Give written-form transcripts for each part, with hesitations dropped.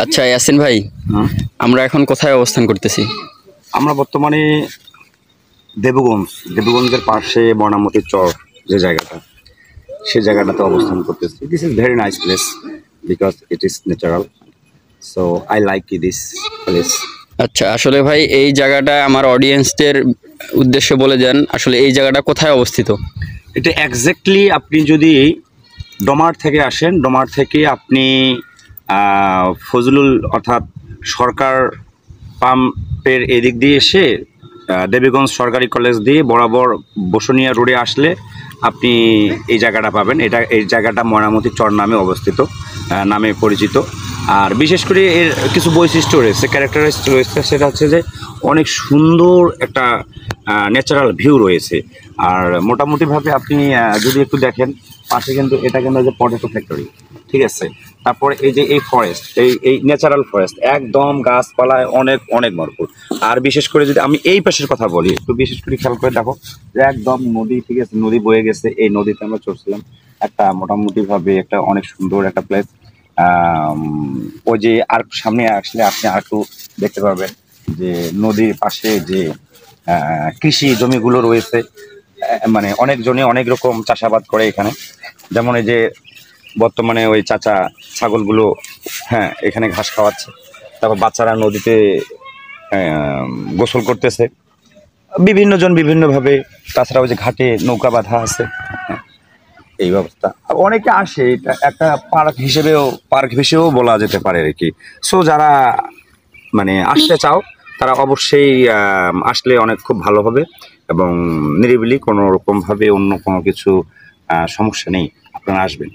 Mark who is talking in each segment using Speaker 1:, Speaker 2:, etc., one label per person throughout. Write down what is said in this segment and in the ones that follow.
Speaker 1: আচ্ছা ইয়াসিন ভাই, আমরা এখন কোথায় অবস্থান করতেছি?
Speaker 2: আমরা বর্তমানে দেবগঞ্জের পাশে ময়নামতি চর যে জায়গাটা, সেই জায়গাটাতে অবস্থান করতেছি। This is very nice place because it is natural, so I like this place.
Speaker 1: আচ্ছা, আসলে ভাই এই জায়গাটা আমার অডিয়েন্সদের উদ্দেশ্যে বলে যান, আসলে এই জায়গাটা কোথায় অবস্থিত?
Speaker 2: এটা এক্স্যাক্টলি আপনি যদি ডোমার থেকে আসেন, ডোমার থেকে আপনি ফজলুল অর্থাৎ সরকার পাম্পের এদিক দিয়ে এসে দেবীগঞ্জ সরকারি কলেজ দিয়ে বরাবর বসুনিয়া রোডে আসলে আপনি এই জায়গাটা পাবেন। এই জায়গাটা ময়নামতি চর নামে অবস্থিত, নামে পরিচিত। আর বিশেষ করে এর কিছু বৈশিষ্ট্য রয়েছে, ক্যারেক্টারাইজ রয়েছে, সেটা হচ্ছে যে অনেক সুন্দর একটা ন্যাচারাল ভিউ রয়েছে। আর মোটামুটিভাবে আপনি যদি একটু দেখেন পাশে কিন্তু এটা কিন্তু যে পটেটো ফ্যাক্টরি, ঠিক আছে। তারপরে এই যে এই ফরেস্ট, এই ন্যাচারাল ফরেস্ট, একদম গাছপালায় অনেক অনেক ভরপুর। আর বিশেষ করে যদি আমি এই পাশের কথা বলি, একটু বিশেষ করে খেয়াল করে দেখো যে একদম নদী, ঠিক আছে, নদী বয়ে গেছে। এই নদীতে আমরা চলছিলাম, একটা মোটামুটিভাবে একটা অনেক সুন্দর একটা প্লেস। ওই যে আর সামনে আসলে আপনি আর একটু দেখতে পাবেন যে নদীর পাশে যে কৃষি জমিগুলো রয়েছে, মানে অনেকজনে অনেক রকম চাষাবাদ করে এখানে। যেমন এই যে বর্তমানে ওই চাচা ছাগলগুলো এখানে ঘাস খাওয়াচ্ছে, তারপর বাচ্চারা নদীতে গোসল করতেছে, বিভিন্নজন বিভিন্নভাবে। তাছাড়া ওই যে ঘাটে নৌকা বাঁধা আছে, এই ব্যবস্থা। অনেকে আসে, এটা একটা পার্ক হিসেবেও বলা যেতে পারে আর কি। সো যারা মানে আসতে চাও তারা অবশ্যই আসলে অনেক খুব ভালো হবে এবং নিরিবিলি, কোনো রকমভাবে অন্য কোনো কিছু সমস্যা নেই, আপনারা আসবেন।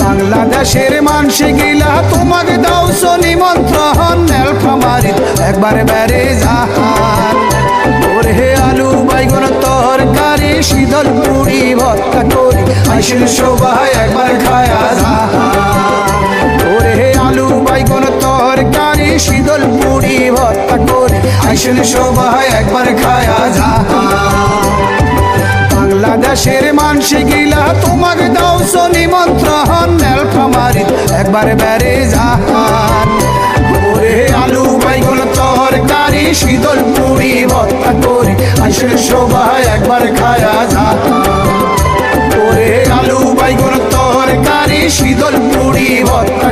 Speaker 3: বাংলাদেশের মানসি গিলা তোমার দাও নিমন্ত্রণ, নীলফামারীর একবার বেড়ে যাহার। ওরে আলু বাইগন তরকারি, শীতল পুরি ভর্তা করি, আইসেন সবাই একবার খায়া যাহার। ওরে আলু বাইগন তরকারি, শীতল পুরি ভর্তা করি, আইসেন সবাই একবার খায়া যাহার। বাংলাদেশের মানসি গিলা তোমার দাও নিমন্ত্রণ, নীলফামারীর একবার বেড়ে যাহার। ওরে আলু বাইগন তরকারি, শীতল পুরি ভর্তা করি, আইসেন সবাই একবার খায়া যাহার। ওরে আলু বাইগন তরকারি, শীতল পুরি ভর্তা